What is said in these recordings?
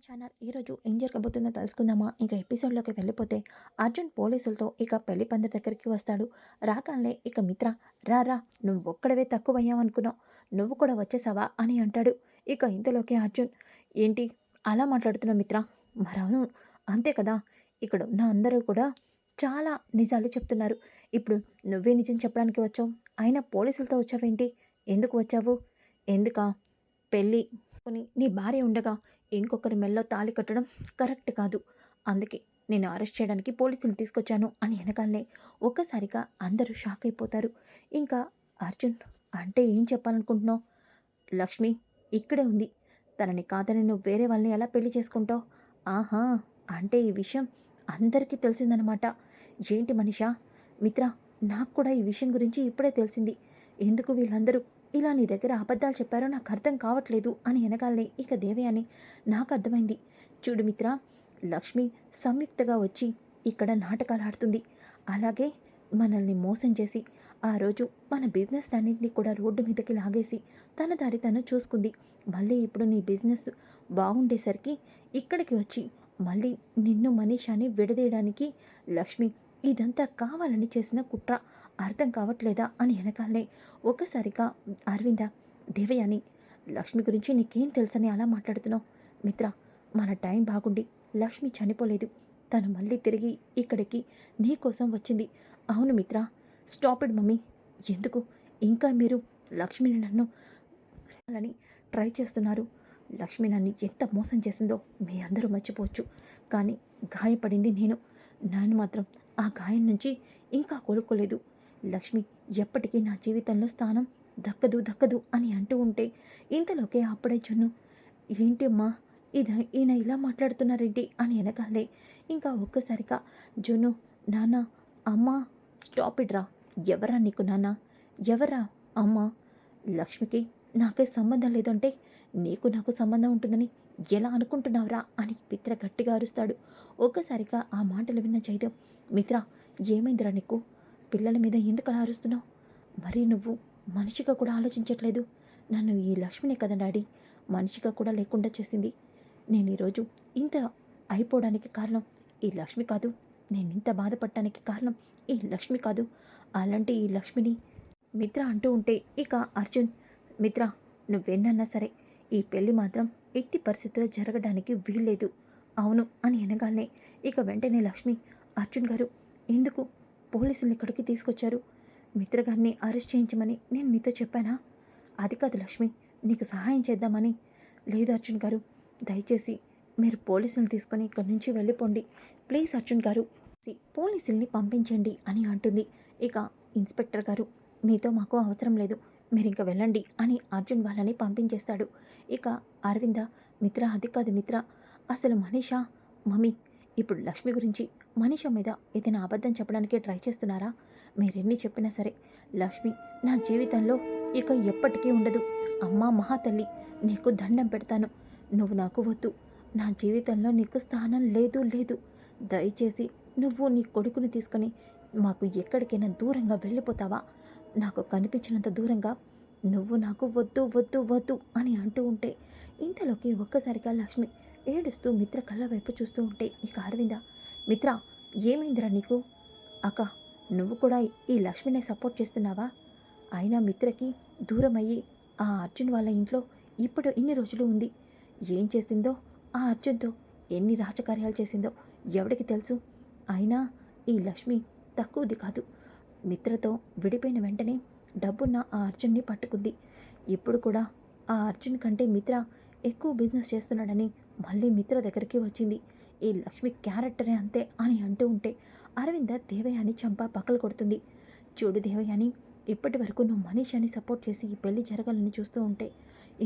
Channel ఈరోజు ఏం జరగబోతుందో తెలుసుకుందామా? ఇక ఎపిసోడ్లోకి వెళ్ళిపోతే అర్జున్ పోలీసులతో ఇక పెళ్లి పందిరి దగ్గరికి వస్తాడు. రాగానే ఇక మిత్ర, రా రా, నువ్వొక్కడవే తక్కువయ్యావనుకున్నావు, నువ్వు కూడా వచ్చేసావా అని అంటాడు. ఇక ఇంతలోకి అర్జున్, ఏంటి అలా మాట్లాడుతున్నావు మిత్ర? మరవును, అంతే కదా, ఇక్కడ ఉన్న అందరూ కూడా చాలా నిజాలు చెప్తున్నారు. ఇప్పుడు నువ్వే నిజం చెప్పడానికి వచ్చావు, అయినా పోలీసులతో వచ్చావేంటి? ఎందుకు వచ్చావు? ఎందుకా? పెళ్ళి నీ భార్య ఉండగా ఇంకొకరి మెల్లో తాళి కట్టడం కరెక్ట్ కాదు. అందుకే నేను అరెస్ట్ చేయడానికి పోలీసులు తీసుకొచ్చాను అని వెనకాలనే ఒక్కసారిగా అందరూ షాక్ అయిపోతారు. ఇంకా అర్జున్, అంటే ఏం చెప్పాలనుకుంటున్నావు? లక్ష్మి ఇక్కడే ఉంది, తనని కాదని నువ్వు వేరే వాళ్ళని ఎలా పెళ్లి చేసుకుంటావు? ఆహా, అంటే ఈ విషయం అందరికీ తెలిసిందనమాట. ఏంటి మనిషా? మిత్ర, నాకు కూడా ఈ విషయం గురించి ఇప్పుడే తెలిసింది. ఎందుకు వీళ్ళందరూ ఇలా నీ దగ్గర అబద్ధాలు చెప్పారో నాకు అర్థం కావట్లేదు అని వెనకాలనే ఇక దేవయాని, నాకు అర్థమైంది. చూడు మిత్ర, లక్ష్మి సంయుక్తగా వచ్చి ఇక్కడ నాటకాలు ఆడుతుంది. అలాగే మనల్ని మోసం చేసి ఆ రోజు మన బిజినెస్ అన్నింటినీ కూడా రోడ్డు మీదకి లాగేసి తన దారి తను చూసుకుంది. మళ్ళీ ఇప్పుడు నీ బిజినెస్ బాగుండేసరికి ఇక్కడికి వచ్చి మళ్ళీ నిన్ను మనీషాని విడదీయడానికి లక్ష్మి ఇదంతా కావాలని చేసిన కుట్ర. అర్థం కావట్లేదా అని వెనకాలనే ఒక్కసారిగా అరవింద, దేవయాని, లక్ష్మి గురించి నీకేం తెలుసని అలా మాట్లాడుతున్నావు? మిత్ర, మన టైం బాగుండి లక్ష్మి చనిపోలేదు, తను మళ్ళీ తిరిగి ఇక్కడికి నీ కోసం వచ్చింది. అవును మిత్ర, స్టాప్ ఇట్ మమ్మీ. ఎందుకు ఇంకా మీరు లక్ష్మిని నన్ను అని ట్రై చేస్తున్నారు? లక్ష్మి నన్ను ఎంత మోసం చేసిందో మీ అందరూ మర్చిపోవచ్చు, కానీ గాయపడింది నేను మాత్రం ఆ గాయం నుంచి ఇంకా కోలుకోలేదు. లక్ష్మి ఎప్పటికీ నా జీవితంలో స్థానం దక్కదు అని అంటూ ఉంటే ఇంతలోకే అప్పుడే జున్ను, ఏంటి అమ్మా ఈయన ఇలా మాట్లాడుతున్నారేంటి అని వెనకాలే ఇంకా ఒక్కసారిగా జున్ను, నాన్న, అమ్మ, స్టాప్ ఇట్ రా. ఎవరా నీకు నాన్న? ఎవరా అమ్మ? లక్ష్మికి నాకే సంబంధం లేదంటే నీకు నాకు సంబంధం ఉంటుందని ఎలా అనుకుంటున్నావురా అని మిత్ర గట్టిగా అరుస్తాడు. ఒక్కసారిగా ఆ మాటలు విన్న జయదేవ్, మిత్ర, ఏమైందిరా నీకు? పిల్లల మీద ఎందుకు అలా అరుస్తున్నావు? మరి నువ్వు మనిషిగా కూడా ఆలోచించట్లేదు. నన్ను ఈ లక్ష్మినే కదా డాడీ మనిషిగా కూడా లేకుండా చేసింది. నేను ఈరోజు ఇంత అయిపోవడానికి కారణం ఈ లక్ష్మి కాదు. నేను ఇంత బాధపడటానికి కారణం ఈ లక్ష్మి కాదు. అలాంటి ఈ లక్ష్మిని మిత్ర అంటూ ఉంటే ఇక అర్జున్, మిత్ర, నువ్వెన్నన్నా సరే ఈ పెళ్ళి మాత్రం ఎట్టి పరిస్థితుల్లో జరగడానికి వీల్లేదు. అవును అని అనగానే ఇక వెంటనే లక్ష్మి, అర్జున్ గారు ఎందుకు పోలీసులు ఇక్కడికి తీసుకొచ్చారు? మిత్రగారిని అరెస్ట్ చేయించమని నేను మీతో చెప్పానా? అది కాదు లక్ష్మి, నీకు సహాయం చేద్దామని. లేదు అర్జున్ గారు, దయచేసి మీరు పోలీసులు తీసుకొని ఇక్కడి నుంచి వెళ్ళిపోండి. ప్లీజ్ అర్జున్ గారు, పోలీసుల్ని పంపించండి అని అంటుంది. ఇక ఇన్స్పెక్టర్ గారు, మీతో మాకు అవసరం లేదు, మీరు ఇంక వెళ్ళండి అని అర్జున్ వాళ్ళని పంపించేస్తాడు. ఇక అరవింద, మిత్ర, అది కాదు మిత్ర, అసలు మనీషా మమ్మీ ఇప్పుడు లక్ష్మి గురించి మనీషా మీద ఏదైనా అబద్ధం చెప్పడానికి ట్రై చేస్తున్నారా? మీరెన్ని చెప్పినా సరే లక్ష్మి నా జీవితంలో ఇక ఎప్పటికీ ఉండదు. అమ్మా మహాతల్లి, నీకు దండం పెడతాను, నువ్వు నాకు వద్దు. నా జీవితంలో నీకు స్థానం లేదు. దయచేసి నువ్వు నీ కొడుకుని తీసుకొని మాకు ఎక్కడికైనా దూరంగా వెళ్ళిపోతావా? నాకు కనిపించినంత దూరంగా నువ్వు నాకు వద్దు అని అంటూ ఉంటే ఇంతలోకి ఒక్కసారిగా లక్ష్మి ఏడుస్తూ మిత్ర కళ్ళ వైపు చూస్తూ ఉంటే ఇక అరవింద, మిత్ర, ఏమైందిరా నీకు? అక్క, నువ్వు కూడా ఈ లక్ష్మినే సపోర్ట్ చేస్తున్నావా? అయినా మిత్రకి దూరమయ్యి ఆ అర్జున్ వాళ్ళ ఇంట్లో ఇప్పుడు ఇన్ని రోజులు ఉంది. ఏం చేసిందో ఆ అర్జున్తో, ఎన్ని రాజకార్యాలు చేసిందో ఎవడికి తెలుసు? అయినా ఈ లక్ష్మి తక్కువది కాదు. మిత్రతో విడిపోయిన వెంటనే డబ్బున్న ఆ అర్జున్ని పట్టుకుంది. ఇప్పుడు కూడా ఆ అర్జున్ కంటే మిత్ర ఎక్కువ బిజినెస్ చేస్తున్నాడని మళ్ళీ మిత్ర దగ్గరికి వచ్చింది. ఈ లక్ష్మి క్యారెక్టరే అంతే అని అంటూ ఉంటే అరవింద దేవయాని చంప పక్కలు కొడుతుంది. చూడు దేవయాని, ఇప్పటి వరకు నువ్వు మనీషాని సపోర్ట్ చేసి ఈ పెళ్లి జరగాలని చూస్తూ ఉంటే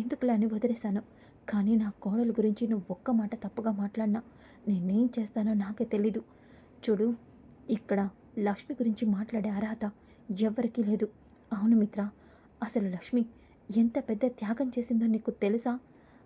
ఎందుకులా అని వదిలేశాను. కానీ నా కోడలు గురించి నువ్వు ఒక్క మాట తప్పుగా మాట్లాడినా నేనేం చేస్తానో నాకే తెలీదు. చూడు, ఇక్కడ లక్ష్మి గురించి మాట్లాడే అర్హత ఎవ్వరికీ లేదు. అవును మిత్ర, అసలు లక్ష్మి ఎంత పెద్ద త్యాగం చేసిందో నీకు తెలుసా?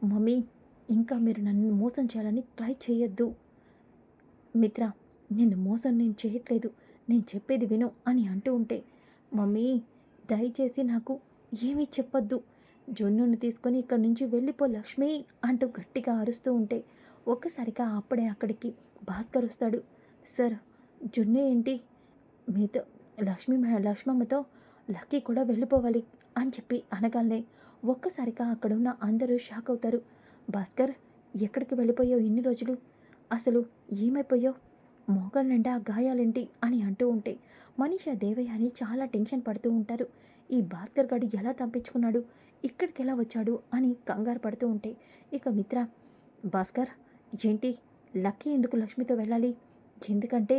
మమ్మీ, ఇంకా మీరు నన్ను మోసం చేయాలని ట్రై చేయొద్దు. మిత్ర, నేను చేయట్లేదు, నేను చెప్పేది విను అని అంటూ ఉంటే, మమ్మీ దయచేసి నాకు ఏమీ చెప్పొద్దు, జున్నుని తీసుకొని ఇక్కడి నుంచి వెళ్ళిపో లక్ష్మి అంటూ గట్టిగా అరుస్తూ ఉంటే ఒక్కసారిగా అప్పుడే అక్కడికి భాస్కర్ వస్తాడు. సార్, జున్ను ఏంటి మీతో లక్ష్మమ్మతో లక్కీ కూడా వెళ్ళిపోవాలి అని చెప్పి అనగానే ఒక్కసారిగా అక్కడున్న అందరూ షాక్ అవుతారు. భాస్కర్, ఎక్కడికి వెళ్ళిపోయావు ఇన్ని రోజులు? అసలు ఏమైపోయావు? మోకాళ్ళ నిండా గాయాలేంటి అని అంటూ ఉంటే మనీషా, దేవయ్య అని చాలా టెన్షన్ పడుతూ ఉంటారు. ఈ భాస్కర్ గాడు ఎలా తప్పించుకున్నాడు, ఇక్కడికి ఎలా వచ్చాడు అని కంగారు పడుతూ ఉంటే ఇక మిత్ర, భాస్కర్ ఏంటి, లక్కీ ఎందుకు లక్ష్మితో వెళ్ళాలి? ఎందుకంటే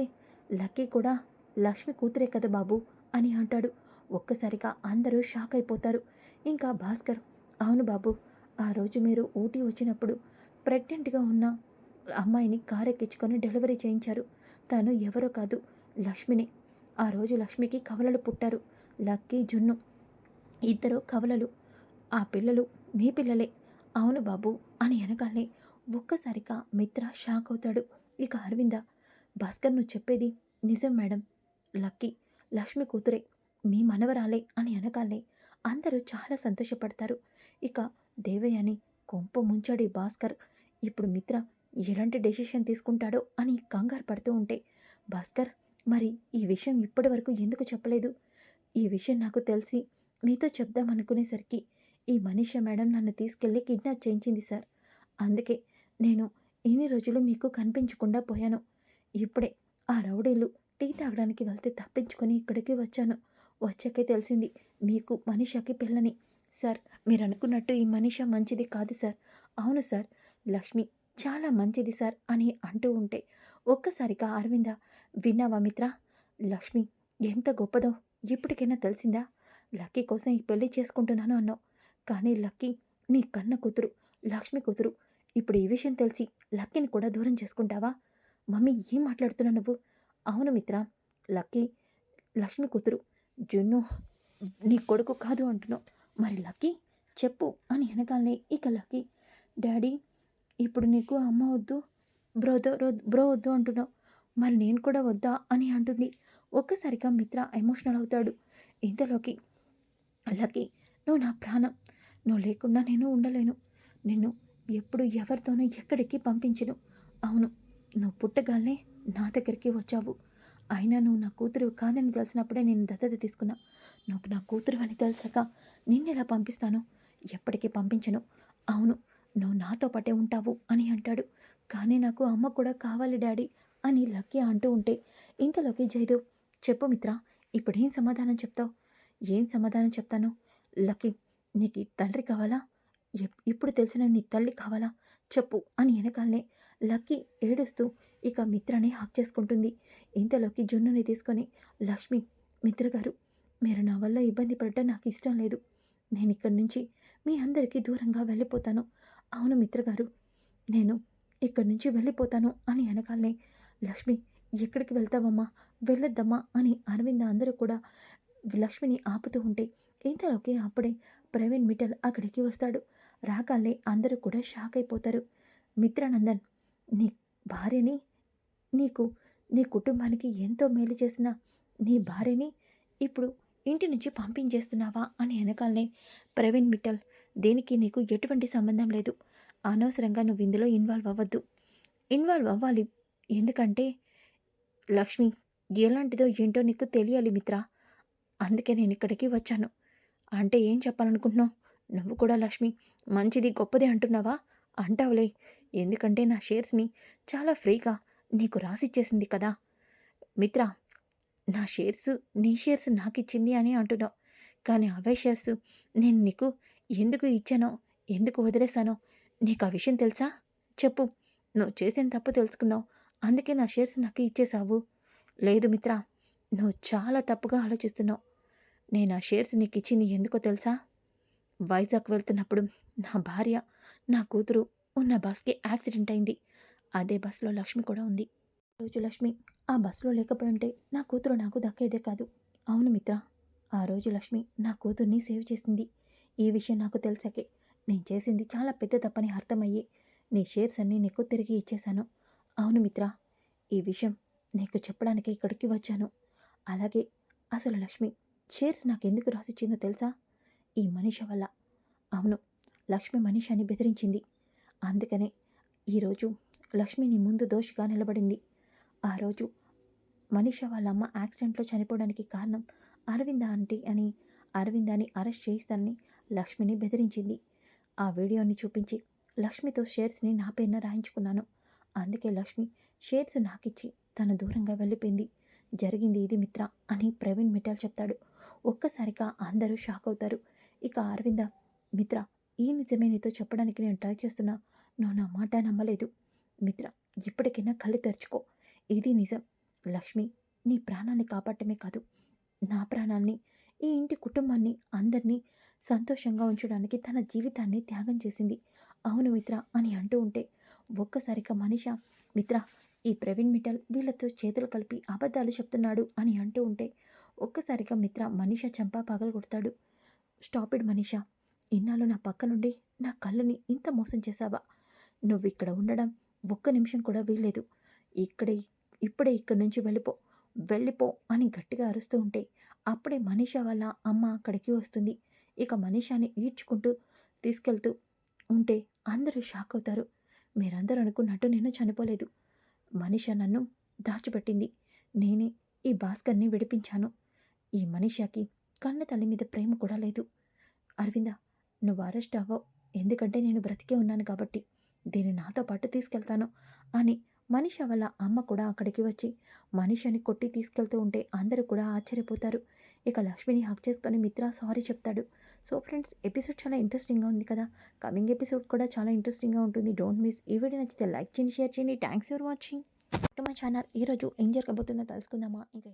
లక్కీ కూడా లక్ష్మి కూతురే కదా బాబు అని అంటాడు. ఒక్కసారిగా అందరూ షాక్ అయిపోతారు. ఇంకా భాస్కర్, అవును బాబు, ఆ రోజు మీరు ఊటీ వచ్చినప్పుడు ప్రెగ్నెంట్గా ఉన్న అమ్మాయిని కారెక్కించుకొని డెలివరీ చేయించారు. తను ఎవరో కాదు, లక్ష్మిని. ఆ రోజు లక్ష్మికి కవలలు పుట్టారు. లక్కీ, జున్ను ఇద్దరు కవలలు. ఆ పిల్లలు మీ పిల్లలే. అవును బాబు అని అనగానే ఒక్కసారిగా మిత్ర షాక్ అవుతాడు. ఇక అరవింద, భాస్కర్ నువ్వు చెప్పేది నిజం మేడం, లక్కీ లక్ష్మి కూతురే, మీ మనవరాలే అని అనగానే అందరూ చాలా సంతోషపడతారు. ఇక దేవయ్యని కొంప ముంచాడు ఈ భాస్కర్. ఇప్పుడు మిత్ర ఎలాంటి డెసిషన్ తీసుకుంటాడో అని కంగారు పడుతూ ఉంటే, భాస్కర్, మరి ఈ విషయం ఇప్పటి వరకు ఎందుకు చెప్పలేదు? ఈ విషయం నాకు తెలిసి మీతో చెప్దామనుకునేసరికి ఈ మనీషా మేడం నన్ను తీసుకెళ్ళి కిడ్నాప్ చేయించింది సార్. అందుకే నేను ఇన్ని రోజులు మీకు కనిపించకుండా పోయాను. ఇప్పుడే ఆ రౌడీలు టీ తాగడానికి వెళ్తే తప్పించుకొని ఇక్కడికి వచ్చాను. వచ్చాకే తెలిసింది మీకు మనీషాకి పెళ్ళని. సార్, మీరు అనుకున్నట్టు ఈ మనీషా మంచిది కాదు సార్. అవును సార్, లక్ష్మి చాలా మంచిది సార్ అని అంటూ ఉంటే ఒక్కసారిగా అరవింద, విన్నావా మిత్ర, లక్ష్మి ఎంత గొప్పదో ఇప్పటికైనా తెలిసిందా? లక్కీ కోసం ఈ పెళ్లి చేసుకుంటున్నాను అన్నావు, కానీ లక్కీ నీ కన్న కూతురు, లక్ష్మి కూతురు. ఇప్పుడు ఈ విషయం తెలిసి లక్కీని కూడా దూరం చేసుకుంటావా? మమ్మీ, ఏం మాట్లాడుతున్నావు నువ్వు? అవును మిత్ర, లక్కీ లక్ష్మి కూతురు. జున్ను నీ కొడుకు కాదు అంటున్నావు. మరి లక్కీ చెప్పు అని అనగానే ఇక లక్కీ, డాడీ ఇప్పుడు నీకు అమ్మ వద్దు, బ్రో వద్దు అంటున్నావు. మరి నేను కూడా వద్దా అని అంటుంది. ఒక్కసారిగా మిత్ర ఎమోషనల్ అవుతాడు. ఇంతలోకి లక్కీ, నువ్వు నా ప్రాణం, నువ్వు లేకుండా నేను ఉండలేను. నిన్ను ఎప్పుడు ఎవరితోనూ ఎక్కడికి పంపించను. అవును, నువ్వు పుట్టగానే నా దగ్గరికి వచ్చావు. అయినా నువ్వు నా కూతురు కాదని తెలిసినప్పుడే నేను దత్తత తీసుకున్నా. నువ్వు నా కూతురు అని తెలిసాక నిన్నెలా పంపిస్తాను? ఎప్పటికీ పంపించను. అవును, నువ్వు నాతో పాటే ఉంటావు అని అంటాడు. కానీ నాకు అమ్మ కూడా కావాలి డాడీ అని లక్కీ అంటూ ఉంటే ఇంతలోకి జయదేవ్, చెప్పు మిత్ర, ఇప్పుడేం సమాధానం చెప్తావు? ఏం సమాధానం చెప్తాను? లక్కీ, నీకు ఈ తండ్రి కావాలా? ఇప్పుడు తెలిసిన నీ తల్లి కావాలా? చెప్పు అని వెనకాలనే లక్కీ ఏడుస్తూ ఇక మిత్రని హక్ చేసుకుంటుంది. ఇంతలోకి జున్నుని తీసుకొని, లక్ష్మి, మిత్ర గారు, మీరు నా వల్ల ఇబ్బంది పడటం నాకు ఇష్టం లేదు. నేను ఇక్కడి నుంచి మీ అందరికీ దూరంగా వెళ్ళిపోతాను. అవును మిత్రగారు, నేను ఇక్కడి నుంచి వెళ్ళిపోతాను అని అనగానే, లక్ష్మి ఎక్కడికి వెళ్తావమ్మా, వెళ్ళొద్దమ్మా అని అరవింద అందరూ కూడా లక్ష్మిని ఆపుతూ ఉంటే ఇంతలోకి అప్పుడే ప్రవీణ్ మిట్టల్ అక్కడికి వస్తాడు. రాగానే అందరూ కూడా షాక్ అయిపోతారు. మిత్రానందన్, నీ భార్యని, నీకు నీ కుటుంబానికి ఎంతో మేలు చేసిన నీ భార్యని ఇప్పుడు ఇంటి నుంచి పంపించేస్తున్నావా అని వెనకాలనే ప్రవీణ్ మిట్టల్, దీనికి నీకు ఎటువంటి సంబంధం లేదు. అనవసరంగా నువ్వు ఇందులో ఇన్వాల్వ్ అవ్వద్దు. ఇన్వాల్వ్ అవ్వాలి, ఎందుకంటే లక్ష్మి ఎలాంటిదో ఏంటో నీకు తెలియాలి మిత్ర. అందుకే నేను ఇక్కడికి వచ్చాను. అంటే ఏం చెప్పాలనుకుంటున్నావు? నువ్వు కూడా లక్ష్మి మంచిది, గొప్పది అంటున్నావా? అంటావులే, ఎందుకంటే నా షేర్స్ని చాలా ఫ్రీగా నీకు రాసిచ్చేసింది కదా మిత్ర. నా షేర్స్, నీ షేర్స్ నాకిచ్చింది అని అంటున్నావు. కానీ అవే షేర్స్ నేను నీకు ఎందుకు ఇచ్చానో, ఎందుకు వదిలేశానో నీకు ఆ విషయం తెలుసా? చెప్పు. నువ్వు చేసిన తప్పు తెలుసుకున్నావు, అందుకే నా షేర్స్ నాకు ఇచ్చేశావు. లేదు మిత్ర, నువ్వు చాలా తప్పుగా ఆలోచిస్తున్నావు. నేను ఆ షేర్స్ నీకు ఇచ్చింది ఎందుకో తెలుసా? వైజాగ్ వెళ్తున్నప్పుడు నా భార్య, నా కూతురు ఉన్న బస్కి యాక్సిడెంట్ అయింది. అదే బస్సులో లక్ష్మి కూడా ఉంది. రోజు లక్ష్మి ఆ బస్సులో లేకపోయింటే నా కూతురు నాకు దక్కేదే కాదు. అవును మిత్ర, ఆ రోజు లక్ష్మి నా కూతుర్ని సేవ్ చేసింది. ఈ విషయం నాకు తెలిసాకే నేను చేసింది చాలా పెద్ద తప్పని అర్థమయ్యి నీ షేర్స్ అన్నీ నీకు తిరిగి ఇచ్చేశాను. అవును మిత్ర, ఈ విషయం నీకు చెప్పడానికి ఇక్కడికి వచ్చాను. అలాగే అసలు లక్ష్మి షేర్స్ నాకెందుకు రాసిచ్చిందో తెలుసా? ఈ మనిష వల్ల. అవును, లక్ష్మి మనీషాని బెదిరించింది. అందుకనే ఈరోజు లక్ష్మి నీ ముందు దోషిగా నిలబడింది. ఆ రోజు మనీష వాళ్ళ అమ్మ యాక్సిడెంట్లో చనిపోవడానికి కారణం అరవింద ఆంటీ అని అరవిందాని అరెస్ట్ చేయిస్తానని లక్ష్మిని బెదిరించింది. ఆ వీడియోని చూపించి లక్ష్మితో షేర్స్ని నా పేరున రాయించుకున్నాను. అందుకే లక్ష్మి షేర్స్ నాకిచ్చి తను దూరంగా వెళ్ళిపోయింది. జరిగింది ఇది మిత్ర అని ప్రవీణ్ మిఠాల్ చెప్తాడు. ఒక్కసారిగా అందరూ షాక్ అవుతారు. ఇక అరవింద, మిత్ర, ఈ నిజమే నీతో చెప్పడానికి నేను ట్రై చేస్తున్నా, నువ్వు నా మాట నమ్మలేదు. మిత్ర, ఇప్పటికైనా కళ్ళు తెరుచుకో. ఇది నిజం. లక్ష్మి నీ ప్రాణాన్ని కాపాడటమే కాదు, నా ప్రాణాల్ని, ఈ ఇంటి కుటుంబాన్ని అందరినీ సంతోషంగా ఉంచడానికి తన జీవితాన్ని త్యాగం చేసింది. అవును మిత్ర అని అంటూ ఉంటే ఒక్కసారిగా మనీష, మిత్ర, ఈ ప్రవీణ్ మిఠాల్ వీళ్ళతో చేతులు కలిపి అబద్ధాలు చెప్తున్నాడు అని అంటూ ఉంటే ఒక్కసారిగా మిత్ర మనీష చంపా పగలగొడతాడు. Stop it Manisha. ఇన్నాళ్ళు నా పక్క నుండి నా కళ్ళని ఇంత మోసం చేశావా? నువ్విక్కడ ఉండడం ఒక్క నిమిషం కూడా వీల్లేదు. ఇక్కడే ఇప్పుడే ఇక్కడి నుంచి వెళ్ళిపో, వెళ్ళిపో అని గట్టిగా అరుస్తూ ఉంటే అప్పుడే మనీష వాళ్ళ అమ్మ అక్కడికి వస్తుంది. ఇక మనీషాని ఈడ్చుకుంటూ తీసుకెళ్తూ ఉంటే అందరూ షాక్ అవుతారు. మీరందరూ అనుకున్నట్టు నేను చనిపోలేదు. మనీష నన్ను దాచిపెట్టింది. నేనే ఈ భాస్కర్‌ని విడిపించాను. ఈ మనీషాకి కన్న తల్లి మీద ప్రేమ కూడా లేదు. అరవింద, నువ్వు అరెస్ట్ అవ్వవు. ఎందుకంటే నేను బ్రతికే ఉన్నాను కాబట్టి. దీన్ని నాతో పాటు తీసుకెళ్తాను అని మనీష వాళ్ళ అమ్మ కూడా అక్కడికి వచ్చి మనీషని కొట్టి తీసుకెళ్తూ ఉంటే అందరూ కూడా ఆశ్చర్యపోతారు. ఇక లక్ష్మిని హగ్ చేసుకొని మిత్ర సారీ చెప్తాడు. సో ఫ్రెండ్స్, ఎపిసోడ్ చాలా ఇంట్రెస్టింగ్‌గా ఉంది కదా! కమింగ్ ఎపిసోడ్ కూడా చాలా ఇంట్రెస్టింగ్‌గా ఉంటుంది. Don't miss. ఈ వీడియో నచ్చితే లైక్ చేయండి, షేర్ చేయండి. Thanks for watching to my channel. ఈరోజు ఏం జరగబోతుందో తెలుసుకుందామా? ఇక